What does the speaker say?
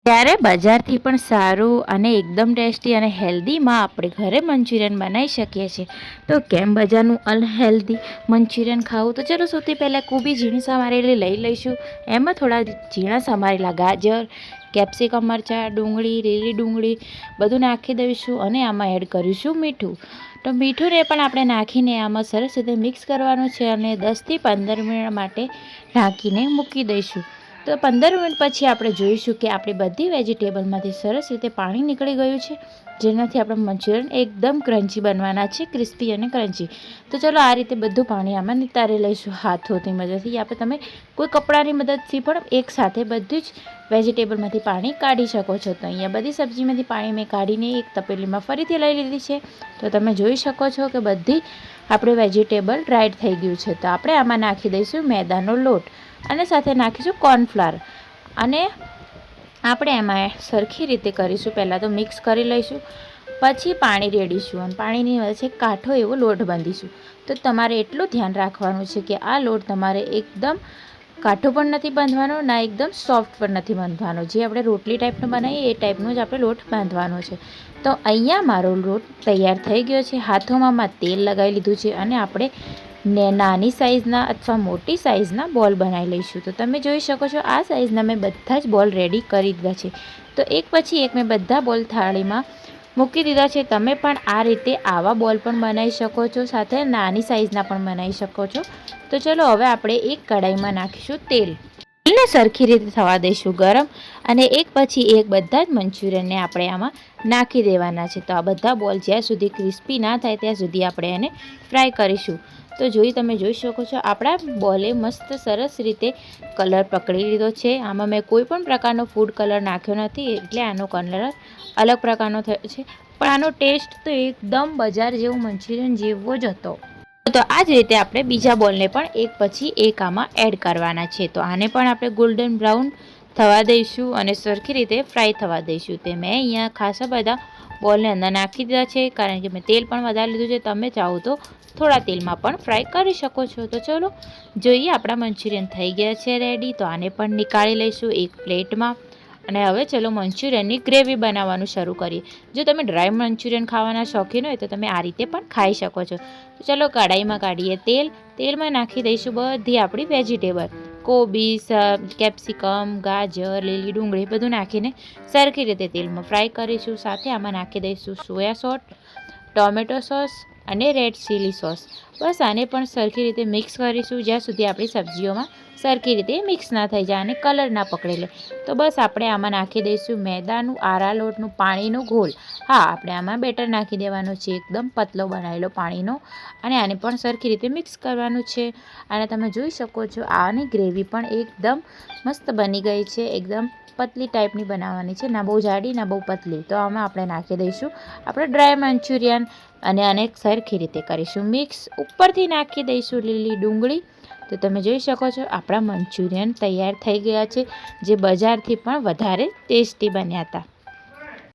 ત્યારે બજારથી પણ સારું અને એકદમ ટેસ્ટી અને હેલ્ધીમાં આપણે ઘરે મંચુરિયન બનાવી શકીએ છીએ. તો કેમ બજારનું અનહેલ્ધી મંચુરિયન ખાવું? તો ચલો સૌથી પહેલાં કોબી ઝીણી સમારેલી લઈ લઈશું. એમાં થોડા ઝીણા સમારેલા ગાજર, કેપ્સિકમ મરચાં, ડુંગળી, લીલી ડુંગળી બધું નાખી દઈશું અને આમાં એડ કરીશું મીઠું. તો મીઠુંને પણ આપણે નાખીને આમાં સરસ રીતે મિક્સ કરવાનું છે અને 10થી 15 મિનિટ માટે ઢાંકીને મૂકી દઈશું. તો 15 મિનિટ પછી આપણે જોઈશું કે આપણી બધી વેજીટેબલમાંથી સરસ રીતે પાણી નીકળી ગયું છે, જેનાથી આપણા મંચુરિયન એકદમ ક્રન્ચી બનવાના છે, ક્રિસ્પી અને ક્રન્ચી. તો ચલો આ રીતે બધું પાણી આમાં નિતારી લઈશું હાથોથી મદદથી. આપણે તમે કોઈ કપડાની મદદથી પણ એકસાથે બધી જ વેજીટેબલમાંથી પાણી કાઢી શકો છો. તો અહીંયા બધી સબ્જીમાંથી પાણી મેં કાઢીને એક તપેલીમાં ફરીથી લઈ લીધી છે. તો તમે જોઈ શકો છો કે બધી આપણે વેજીટેબલ ડ્રાઈડ થઈ ગયું છે. તો આપણે આમાં નાખી દઈશું મેદાનો લોટ અને સાથે નાખીશું કોર્નફ્લાવર અને આપણે એમાં સરખી રીતે કરીશું. પહેલાં તો મિક્સ કરી લઈશું, પછી પાણી રેડીશું અને પાણીની વચ્ચે કાઠો એવો લોટ બાંધીશું. તો તમારે એટલું ધ્યાન રાખવાનું છે કે આ લોટ તમારે એકદમ કાઠો પણ નથી બાંધવાનો, ના એકદમ સોફ્ટ પણ નથી બાંધવાનો. જે આપણે રોટલી ટાઈપનો બનાવીએ એ ટાઈપનો જ આપણે લોટ બાંધવાનો છે. તો અહીંયા મારો લોટ તૈયાર થઈ ગયો છે. હાથોમાં તેલ લગાવી લીધું છે અને આપણે નાની સાઇઝના અથવા મોટી સાઇઝના બોલ બનાવી લઈશું. તો તમે જોઈ શકો છો આ સાઇઝના મેં બધા જ બોલ રેડી કરી દીધા છે. તો એક પછી એક મેં બધા બોલ થાળીમાં મૂકી દીધા છે. તમે પણ આ રીતે આવા બોલ પણ બનાવી શકો છો, સાથે નાની સાઇઝના પણ બનાવી શકો છો. તો ચલો હવે આપણે એક કઢાઈમાં નાખીશું તેલ. તેલને સરખી રીતે થવા દઈશું ગરમ અને એક પછી એક બધા જ મંચુરિયનને આપણે આમાં નાખી દેવાના છે. તો આ બધા બોલ જ્યાં સુધી ક્રિસ્પી ના થાય ત્યાં સુધી આપણે એને ફ્રાય કરીશું. તો તમે જોઈ શકો છો આપણા બોલે મસ્ત સરસ રીતે કલર પકડી લીધો છે. આમાં મેં કોઈ પણ પ્રકારનો ફૂડ કલર નાખ્યો નથી, એટલે આનો કલર અલગ પ્રકારનો થયો છે. પણ આનો ટેસ્ટ તો એકદમ બજાર જેવું મંચુરિયન જેવો જ હતો. તો આ જ રીતે આપણે બીજા બોલને પણ એક પછી એક આમાં એડ કરવાના છે. તો આને પણ આપણે ગોલ્ડન બ્રાઉન થવા દઈશું અને સરખી રીતે ફ્રાય થવા દઈશું. તે મેં અહીંયા ખાસા બધા બોલને અંદર નાખી દીધા છે, કારણ કે મેં તેલ પણ વધારે લીધું છે. તમે ચાહો તો થોડા તેલમાં પણ ફ્રાય કરી શકો છો. તો ચલો જોઈએ આપણા મંચુરિયન થઈ ગયા છે રેડી. તો આને પણ નીકાળી લઈશું એક પ્લેટમાં અને હવે ચલો મંચુરિયનની ગ્રેવી બનાવવાનું શરૂ કરીએ. જો તમે ડ્રાય મંચુરિયન ખાવાના શોખીન હોય તો તમે આ રીતે પણ ખાઈ શકો છો. તો ચલો કઢાઈમાં કાઢીએ તેલ. તેલમાં નાખી દઈશું બધી આપણી વેજીટેબલ, કોબી, કેપ્સિકમ, ગાજર, લીલી ડુંગળી બધું નાખીને સરખી રીતે તેલમાં ફ્રાય કરીશું. સાથે આમાં નાખી દઈશું સોયા સોસ, ટોમેટો સોસ અને રેડ ચીલી સોસ. બસ આને પણ સરખી રીતે મિક્સ કરીશું જ્યાં સુધી આપણી સબ્જીઓમાં સરખી રીતે મિક્સ ના થઈ જાય અને કલર ના પકડી લે. તો બસ આપણે આમાં નાખી દઈશું મેદાનું આરા લોટનું પાણીનું ઘોલ. હા, આપણે આમાં બેટર નાખી દેવાનું છે, એકદમ પતલો બનાવેલો પાણીનો, અને આને પણ સરખી રીતે મિક્સ કરવાનું છે. અને તમે જોઈ શકો છો આની ગ્રેવી પણ એકદમ મસ્ત બની ગઈ છે. એકદમ પતલી ટાઈપની બનાવવાની છે, ના બહુ જાડી ના બહુ પતલી. તો આમાં આપણે નાખી દઈશું આપણે ડ્રાય મંચુરિયન અને આને સરખી રીતે કરીશું મિક્સ. ઉપરથી નાખી દઈશું લીલી ડુંગળી. તો તમે જોઈ શકો છો આપણા મંચુરિયન તૈયાર થઈ ગયા છે, જે બજારથી પણ વધારે ટેસ્ટી બન્યા હતા.